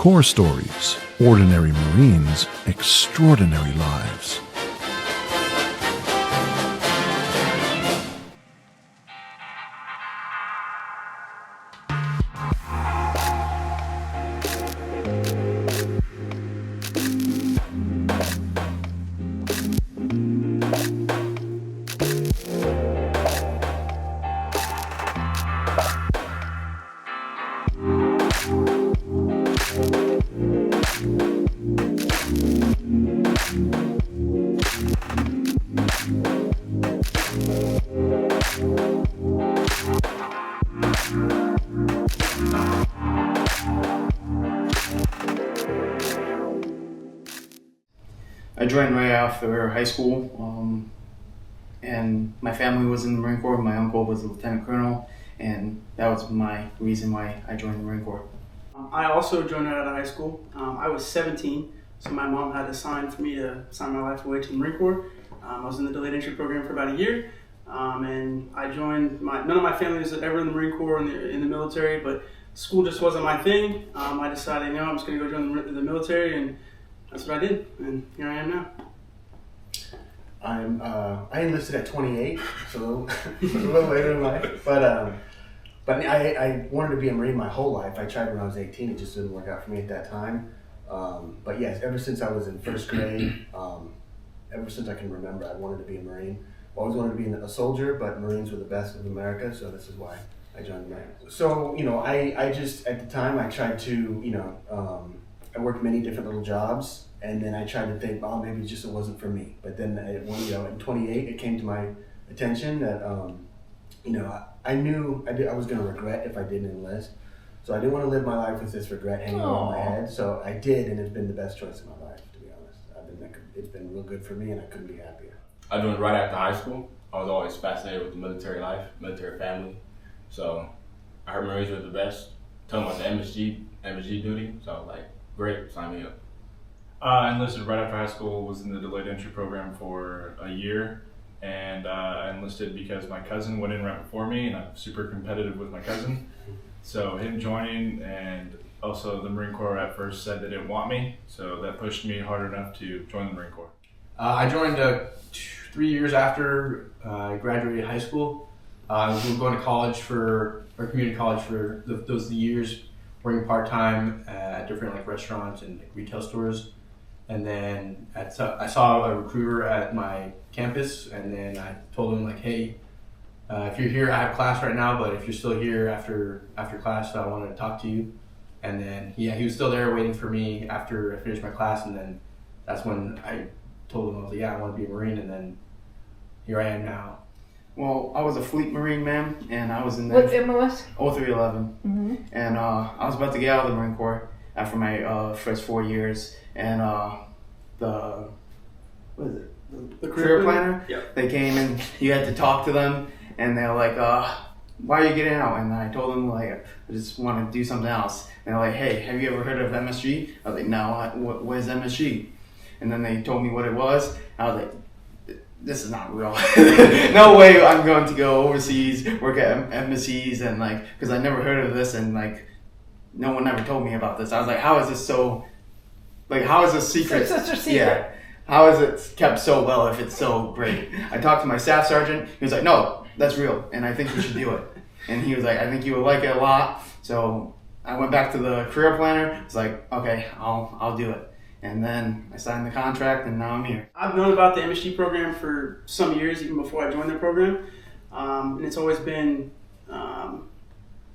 CorpsStories, Ordinary Marines, Extraordinary Lives. I joined right after high school, and my family was in the Marine Corps. My uncle was a lieutenant colonel, and that was my reason why I joined the Marine Corps. I also joined right out of high school. I was 17, so my mom had to sign for me to sign my life away to the Marine Corps. I was in the delayed entry program for about a year, and I joined. None of my family was ever in the Marine Corps in the military, but school just wasn't my thing. I decided, I'm just going to go join the military, and that's what I did, and here I am now. I enlisted at 28, so a little later in life. But I wanted to be a Marine my whole life. I tried when I was 18. It just didn't work out for me at that time. But yes, ever since I was in first grade, ever since I can remember, I wanted to be a Marine. I always wanted to be a soldier, but Marines were the best of America, so this is why I joined the Marines. So, I just, at the time, I tried to, I worked many different little jobs, and then I tried to think, maybe it wasn't for me. But then, in 28, it came to my attention that, I knew I was going to regret if I didn't enlist. So I didn't want to live my life with this regret hanging over my head. So I did, and it's been the best choice of my life, to be honest. It's been real good for me, and I couldn't be happier. I joined right after high school. I was always fascinated with the military life, military family. So I heard Marines were the best. Told them about the MSG duty. So I was like, great, sign me up. I enlisted right after high school, was in the delayed entry program for a year, and I enlisted because my cousin went in right before me, and I'm super competitive with my cousin. So him joining, and also the Marine Corps at first said they didn't want me, so that pushed me hard enough to join the Marine Corps. I joined 3 years after I graduated high school. I was going to college community college for those years, working part-time at different restaurants and retail stores. And then I saw a recruiter at my campus, and then I told him hey, if you're here, I have class right now, but if you're still here after class, I want to talk to you. And then he was still there waiting for me after I finished my class, and then that's when I told him, I want to be a Marine, and then here I am now. Well, I was a Fleet Marine, man, and I was in the What's MOS? 0311, Mm-hmm. and I was about to get out of the Marine Corps after my first 4 years, and the career planner, they came and you had to talk to them, and they're like, why are you getting out? And I told them, I just want to do something else. And they're like, hey, have you ever heard of MSG? I was like, no, what is MSG? And then they told me what it was. I was like, this is not real. No way I'm going to go overseas, work at MSGs, and because I never heard of this, and no one ever told me about this. I was like, how is this so, how is this secret? It's such a secret. Yeah. How is it kept so well if it's so great? I talked to my staff sergeant. He was like, no, that's real, and I think you should do it. And he was like, I think you would like it a lot. So I went back to the career planner. It's like, okay, I'll do it. And then I signed the contract, and now I'm here. I've known about the MSG program for some years, even before I joined the program, and it's always been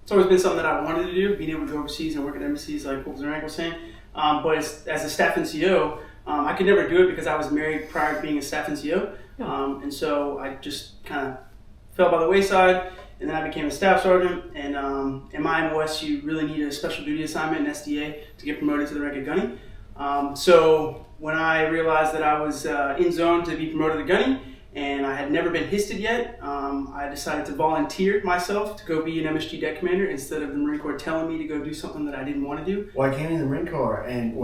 something that I wanted to do, being able to go overseas and work at embassies, like what Zarang was saying. But as a staff NCO, I could never do it because I was married prior to being a staff NCO, and so I just kind of fell by the wayside. And then I became a staff sergeant, and in my MOS, you really need a special duty assignment in SDA to get promoted to the rank of gunny. So when I realized that I was in zone to be promoted to gunny, and I had never been histed yet, I decided to volunteer myself to go be an MSG deck commander instead of the Marine Corps telling me to go do something that I didn't want to do. Well, I came in the Marine Corps, and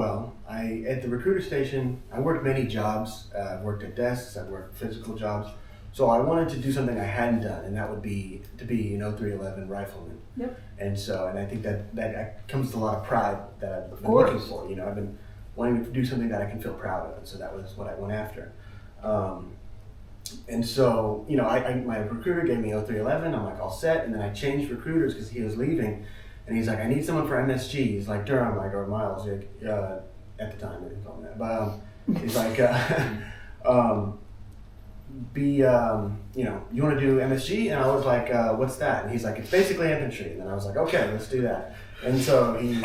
at the recruiter station, I worked many jobs. I've worked at desks, I've worked physical jobs. So I wanted to do something I hadn't done, and that would be to be an 0311 rifleman. Yep. And I think that comes with a lot of pride that I've been course. looking for. I've been wanting to do something that I can feel proud of, and so that was what I went after. And so, my recruiter gave me 0311. I'm like, all set. And then I changed recruiters because he was leaving. And he's like, I need someone for MSGs, like Durham, like, or Miles, at the time, I didn't call him that. But he's like, you want to do MSG? And I was like, what's that? And he's like, it's basically infantry. And then I was like, okay, let's do that. And so he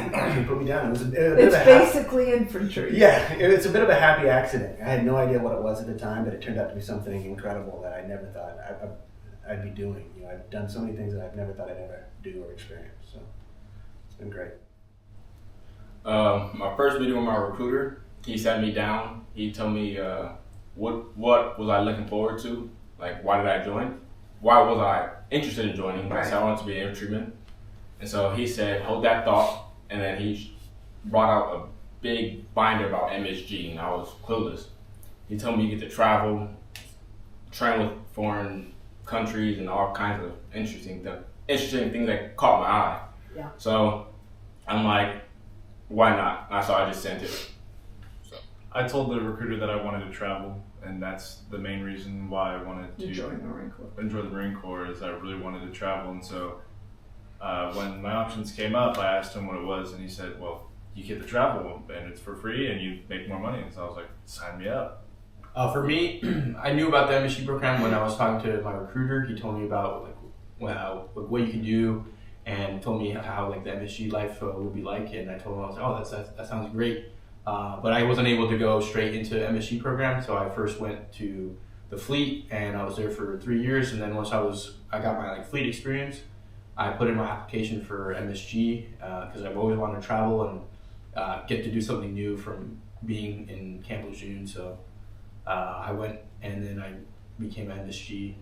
put me down. It was a bit It's of a basically infantry. yeah, it's a bit of a happy accident. I had no idea what it was at the time, but it turned out to be something incredible that I never thought I'd be doing. I've done so many things that I've never thought I'd ever do or experience. So it's been great. My first meeting with my recruiter, he sat me down. He told me what was I looking forward to? Like, why did I join? Why was I interested in joining? I said I wanted to be an infantryman. And so he said, hold that thought. And then he brought out a big binder about MSG, and I was clueless. He told me you get to travel, train with foreign countries, and all kinds of interesting things that caught my eye. Yeah. So I'm like, why not? So I just sent it. I told the recruiter that I wanted to travel, and that's the main reason why I wanted to Enjoy the Marine Corps. is I really wanted to travel. And so when my options came up, I asked him what it was, and he said, well, you get to travel, and it's for free, and you make more money. And so I was like, sign me up. For me, I knew about the MSG program when I was talking to my recruiter. He told me about what you can do, and told me how the MSG life would be like. And I told him, I was like, oh, that sounds great. But I wasn't able to go straight into the MSG program, so I first went to the fleet, and I was there for 3 years. And then once I got my fleet experience, I put in my application for MSG because I've always wanted to travel and get to do something new from being in Camp Lejeune. So I went, and then I became MSG.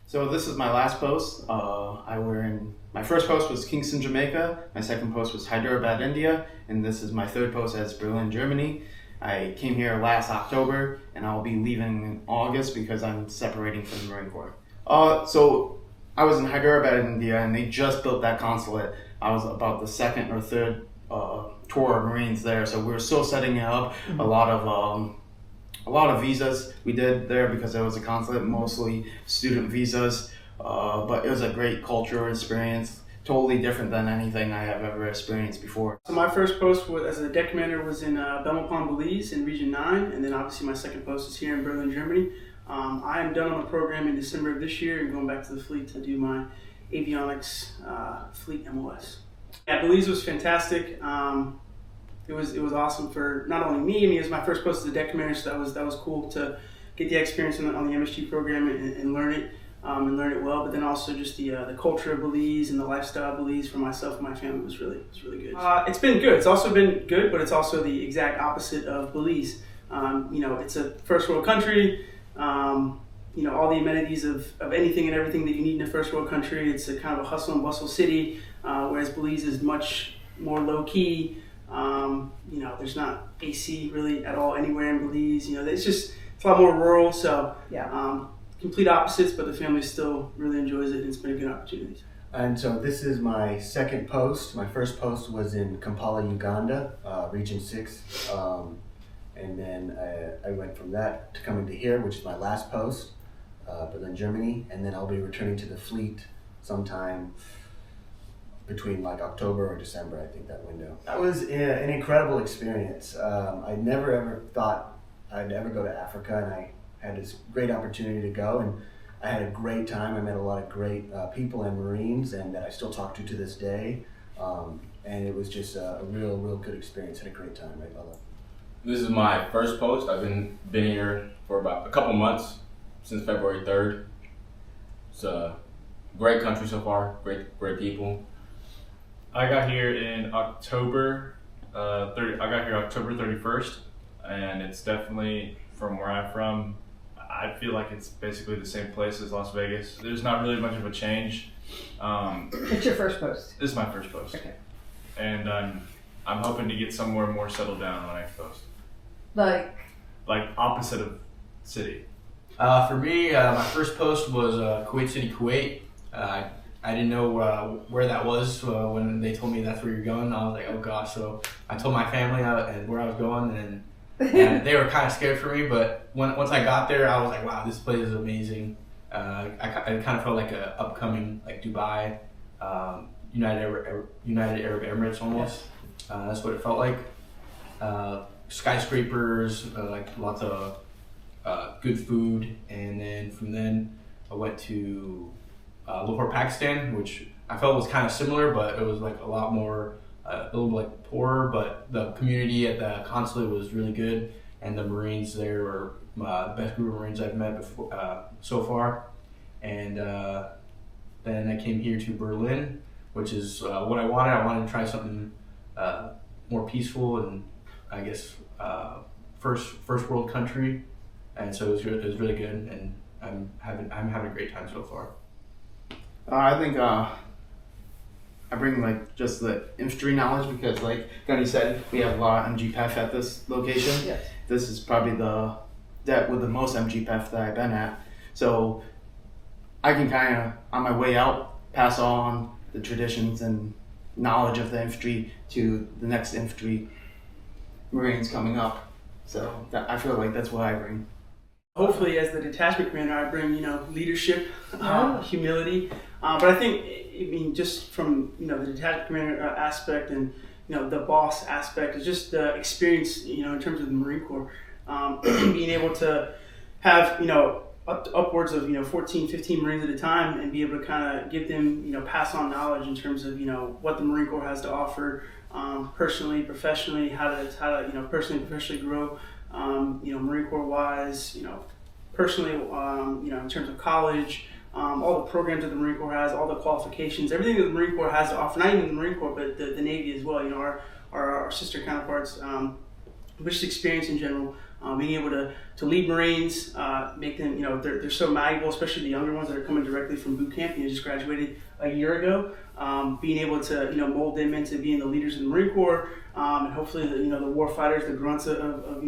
So this is my last post. My first post was Kingston, Jamaica. My second post was Hyderabad, India. And this is my third post as Berlin, Germany. I came here last October, and I'll be leaving in August because I'm separating from the Marine Corps. So I was in Hyderabad, India, and they just built that consulate. I was about the second or third tour of Marines there, so we were still setting it up. Mm-hmm. A lot of visas we did there because it was a consulate, mostly student visas. But it was a great cultural experience, totally different than anything I have ever experienced before. So my first post as a deck commander was in Belmopan, Belize in Region 9, and then obviously my second post is here in Berlin, Germany. I am done on the program in December of this year and going back to the fleet to do my avionics fleet MOS. Yeah, Belize was fantastic. It was awesome for not only me. I mean, it was my first post as a deck commander, so that was cool to get the experience on the MSG program and learn it. And learn it well, but then also just the culture of Belize and the lifestyle of Belize for myself and my family was really good. It's been good. It's also been good, but it's also the exact opposite of Belize. It's a first world country. All the amenities of anything and everything that you need in a first world country. It's a kind of a hustle and bustle city, whereas Belize is much more low key. There's not AC really at all anywhere in Belize. It's a lot more rural. So yeah. Complete opposites, but the family still really enjoys it, and it's been a good opportunity. And so this is my second post. My first post was in Kampala, Uganda, Region 6. And then I went from that to coming to here, which is my last post, Berlin, Germany. And then I'll be returning to the fleet sometime between October or December, I think, that window. That was an incredible experience. I never ever thought I'd ever go to Africa, and I had this great opportunity to go, and I had a great time. I met a lot of great people and Marines, and that I still talk to this day. And it was just a real good experience. Had a great time. I love it. This is my first post. I've been here for about a couple months, since February 3rd. It's a great country so far. Great people. I got here in October. I got here October 31st, and it's definitely from where I'm from. I feel like it's basically the same place as Las Vegas. There's not really much of a change. It's your first post? This is my first post. Okay. And I'm hoping to get somewhere more settled down on my next post. Like opposite of city. For me, my first post was Kuwait City, Kuwait. I didn't know where that was when they told me that's where you're going. I was like, oh gosh. So I told my family and where I was going, and they were kind of scared for me. But once I got there, I was like, wow, this place is amazing. I kind of felt like a upcoming like Dubai, United Arab Emirates almost. That's what it felt like. Skyscrapers, like lots of good food, and then from then I went to Lahore, Pakistan, which I felt was kind of similar, but it was like a lot more, a little like poorer. But the community at the consulate was really good, and the Marines there were the best group of Marines I've met before so far. And then I came here to Berlin, which is what I wanted. I wanted to try something more peaceful and I guess first world country, and so it was really good, and I'm having a great time so far. I think I bring like just the infantry knowledge because, like Gunny said, we have a lot of MGPEF at this location. Yes. This is probably that with the most MGPEF that I've been at. So I can kind of, on my way out, pass on the traditions and knowledge of the infantry to the next infantry Marines coming up. So I feel like that's what I bring. Hopefully, as the detachment commander, I bring leadership, humility. But I think, just from the detachment commander aspect and the boss aspect is just the experience in terms of the Marine Corps, being able to have upwards of 14, 15 Marines at a time and be able to kind of give them pass on knowledge in terms of what the Marine Corps has to offer, personally, professionally, how to personally, professionally grow. Marine Corps wise, personally, in terms of college, all the programs that the Marine Corps has, all the qualifications, everything that the Marine Corps has to offer, not even the Marine Corps, but the Navy as well, our sister counterparts, but just experience in general, being able to lead Marines, make them, they're so malleable, especially the younger ones that are coming directly from boot camp, just graduated a year ago, being able to, mold them into being the leaders in the Marine Corps, and hopefully the war fighters, the grunts of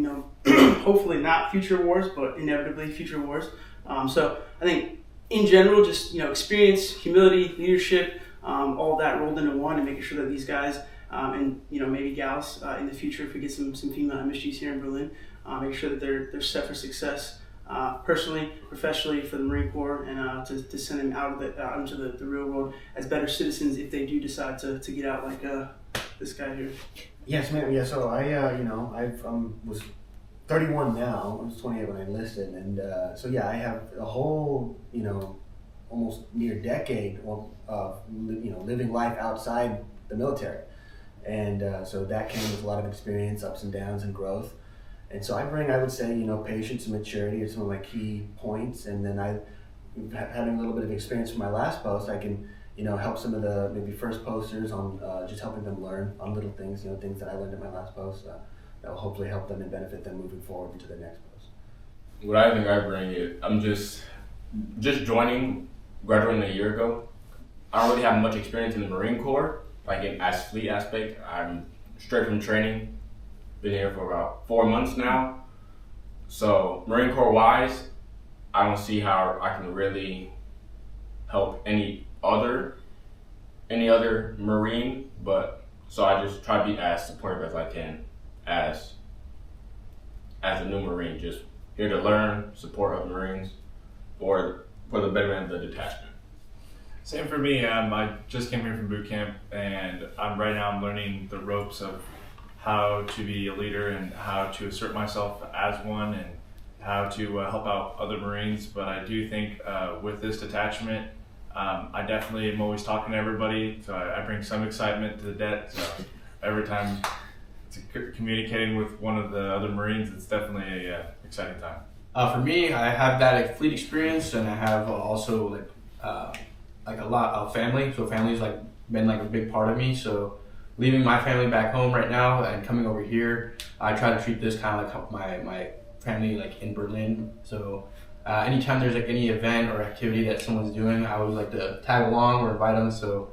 hopefully not future wars, but inevitably future wars. So I think in general, just experience, humility, leadership, all that rolled into one, and making sure that these guys and maybe gals in the future, if we get some female MSGs here in Berlin, make sure that they're set for success, personally, professionally for the Marine Corps, and to send them out into the real world as better citizens if they do decide to get out like this guy here. Yes, ma'am. Yeah. So I was 31 now. I was 28 when I enlisted, and so yeah, I have a whole almost near decade of living life outside the military, and so that came with a lot of experience, ups and downs, and growth. And so I would say, patience and maturity are some of my key points. And then having a little bit of experience from my last post, I can, help some of the maybe first posters on just helping them learn on little things, things that I learned at my last post that will hopefully help them and benefit them moving forward into the next post. What I think I bring is I'm just graduating a year ago. I don't really have much experience in the Marine Corps, like as fleet aspect. I'm straight from training. Been here for about 4 months now. So Marine Corps wise, I don't see how I can really help any other Marine, but so I just try to be as supportive as I can as a new Marine, just here to learn, support other Marines for the betterment of the detachment. Same for me. I just came here from boot camp, and I'm learning the ropes of how to be a leader and how to assert myself as one and how to help out other Marines. But I do think with this detachment, I definitely am always talking to everybody, so I bring some excitement to the det. So every time communicating with one of the other Marines, it's definitely a exciting time. For me, I have that fleet experience, and I have also like a lot of family. So family's been a big part of me. So leaving my family back home right now and coming over here, I try to treat this kind of like my family in Berlin. So anytime there's any event or activity that someone's doing, I always like to tag along or invite them. So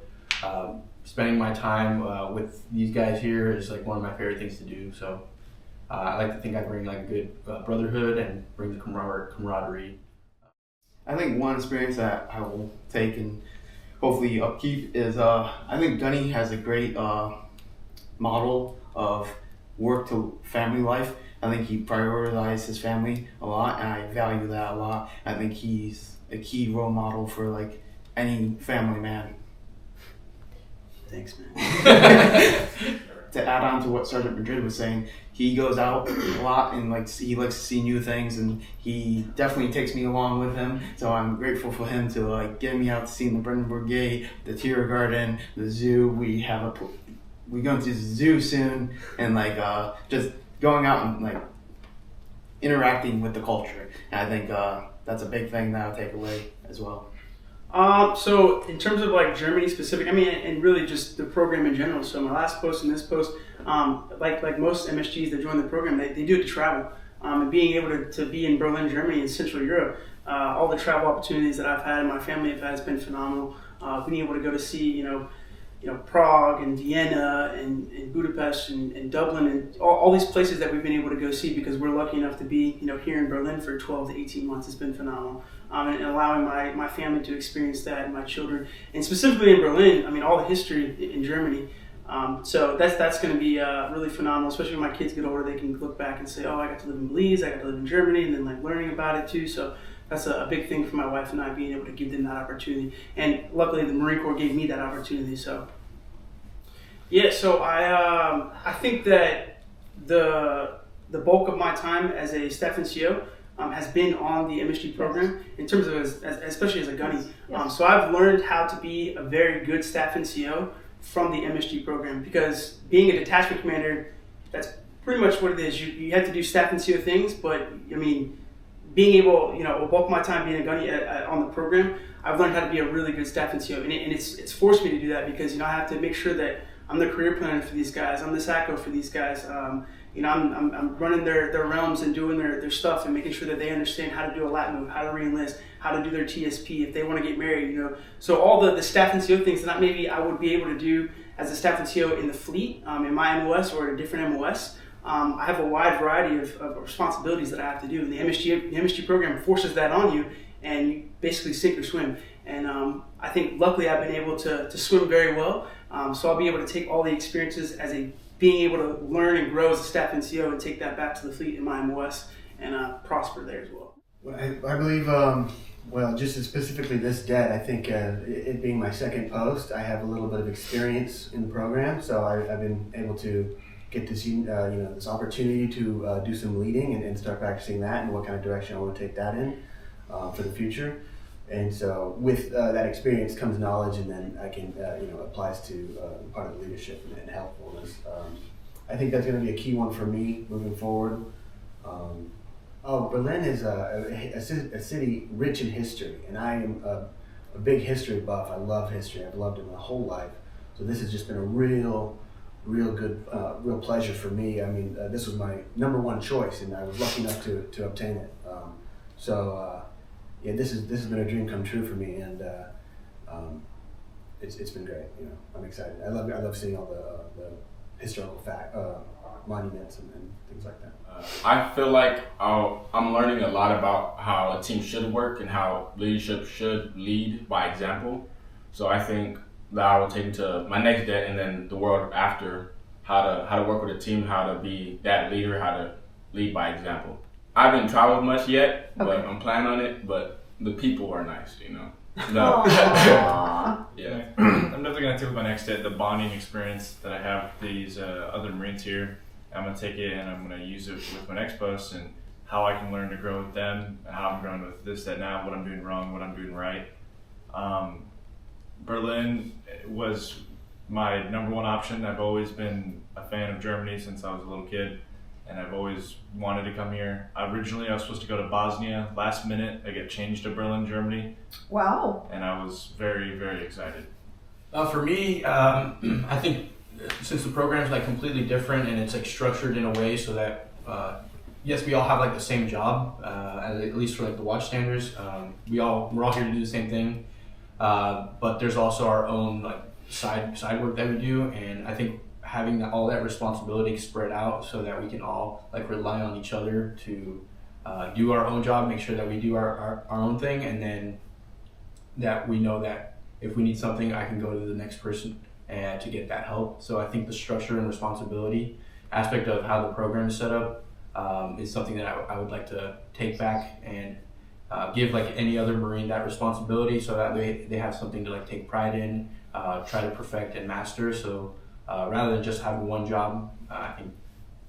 spending my time with these guys here is one of my favorite things to do. So I like to think I bring a good brotherhood and bring the camaraderie. I think one experience that I will take and hopefully upkeep is I think Gunny has a great model of work to family life. I think he prioritizes his family a lot, and I value that a lot. I think he's a key role model for like any family man. Thanks, man. To add on to what Sergeant Madrid was saying, he goes out a lot and he likes to see new things, and he definitely takes me along with him. So I'm grateful for him to like get me out to see the Brandenburg Gate, the Tier Garden, the zoo. We go to the zoo soon, and like just going out and like interacting with the culture. And I think that's a big thing that I'll take away as well. So in terms of like Germany specific, I mean, and really just the program in general. So my last post and this post, like most MSGs that join the program, they do it to travel. And being able to be in Berlin, Germany, and Central Europe, all the travel opportunities that I've had and my family have had has been phenomenal. Being able to go to see, Prague and Vienna and Budapest and Dublin and all these places that we've been able to go see because we're lucky enough to be, here in Berlin for 12 to 18 months has been phenomenal. And allowing my family to experience that and my children. And specifically in Berlin, I mean, all the history in Germany. So that's going to be really phenomenal, especially when my kids get older. They can look back and say, oh, I got to live in Belize, I got to live in Germany, and then like learning about it too. So that's a big thing for my wife and I, being able to give them that opportunity. And luckily the Marine Corps gave me that opportunity. So yeah, so I think that the bulk of my time as a staff NCO has been on the MSG program in terms of especially as a gunny. So I've learned how to be a very good staff NCO from the MSG program, because being a detachment commander, that's pretty much what it is. You have to do staff NCO things, but I mean, being able, a bulk of my time being a gunny on the program, I've learned how to be a really good staff NCO, and it's forced me to do that because I have to make sure that I'm the career planner for these guys. I'm the SACO for these guys. I'm running their realms and doing their stuff and making sure that they understand how to do a lat move, how to re-enlist, how to do their TSP if they want to get married. So all the staff NCO things that maybe I would be able to do as a staff NCO in the fleet, in my MOS or a different MOS. I have a wide variety of responsibilities that I have to do, and the MSG program forces that on you, and you basically sink or swim. And I think luckily I've been able to swim very well, so I'll be able to take all the experiences as being able to learn and grow as a staff NCO and take that back to the fleet in my MOS and prosper there as well. Well, I believe, just specifically this debt, I think it being my second post, I have a little bit of experience in the program, so I've been able to get this, this opportunity to do some leading and start practicing that and what kind of direction I want to take that in for the future. And so with that experience comes knowledge, and then I can, applies to part of the leadership and helpfulness. I think that's going to be a key one for me moving forward. Berlin is a city rich in history, and I am a big history buff. I love history. I've loved it my whole life. So this has just been a real good, real pleasure for me. I mean, this was my number one choice, and I was lucky enough to obtain it. This has been a dream come true for me, and it's been great. I'm excited. I love seeing all the historical monuments and things like that. I feel like I'm learning a lot about how a team should work and how leadership should lead by example. So I think that I will take into my next debt and then the world after, how to work with a team, how to be that leader, how to lead by example. I haven't traveled much yet, but I'm planning on it. But the people are nice, No. Yeah. I'm definitely going to take with my next debt the bonding experience that I have with these other Marines here. I'm going to take it and I'm going to use it with my next post and how I can learn to grow with them, how I'm growing with this, that, now, what I'm doing wrong, what I'm doing right. Berlin was my number one option. I've always been a fan of Germany since I was a little kid, and I've always wanted to come here. Originally, I was supposed to go to Bosnia. Last minute, I got changed to Berlin, Germany. Wow. And I was very, very excited. For me, I think since the program's like completely different and it's like structured in a way so that yes, we all have like the same job, at least for like the watchstanders. We're all here to do the same thing, but there's also our own like side work that we do, and I think having all that responsibility spread out so that we can all like rely on each other to do our own job, make sure that we do our own thing, and then that we know that if we need something, I can go to the next person and to get that help. So I think the structure and responsibility aspect of how the program is set up is something that I would like to take back and give like any other Marine that responsibility, so that they have something to like take pride in, try to perfect and master. So rather than just having one job, I think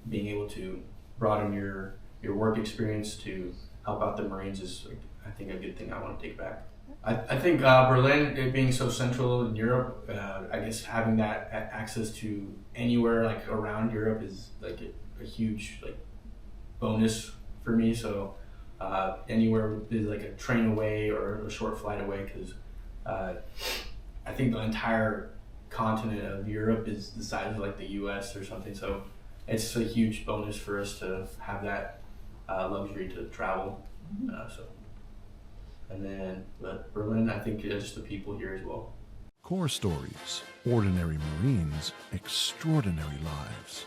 being able to broaden your work experience to help out the Marines is, I think, a good thing I want to take back. I think Berlin, it being so central in Europe, I guess having that access to anywhere like around Europe is like a huge like bonus for me. So anywhere is like a train away or a short flight away, because I think the entire continent of Europe is the size of like the U.S. or something. So it's a huge bonus for us to have that luxury to travel. But Berlin, I think just the people here as well. CorpsStories, ordinary Marines, extraordinary lives.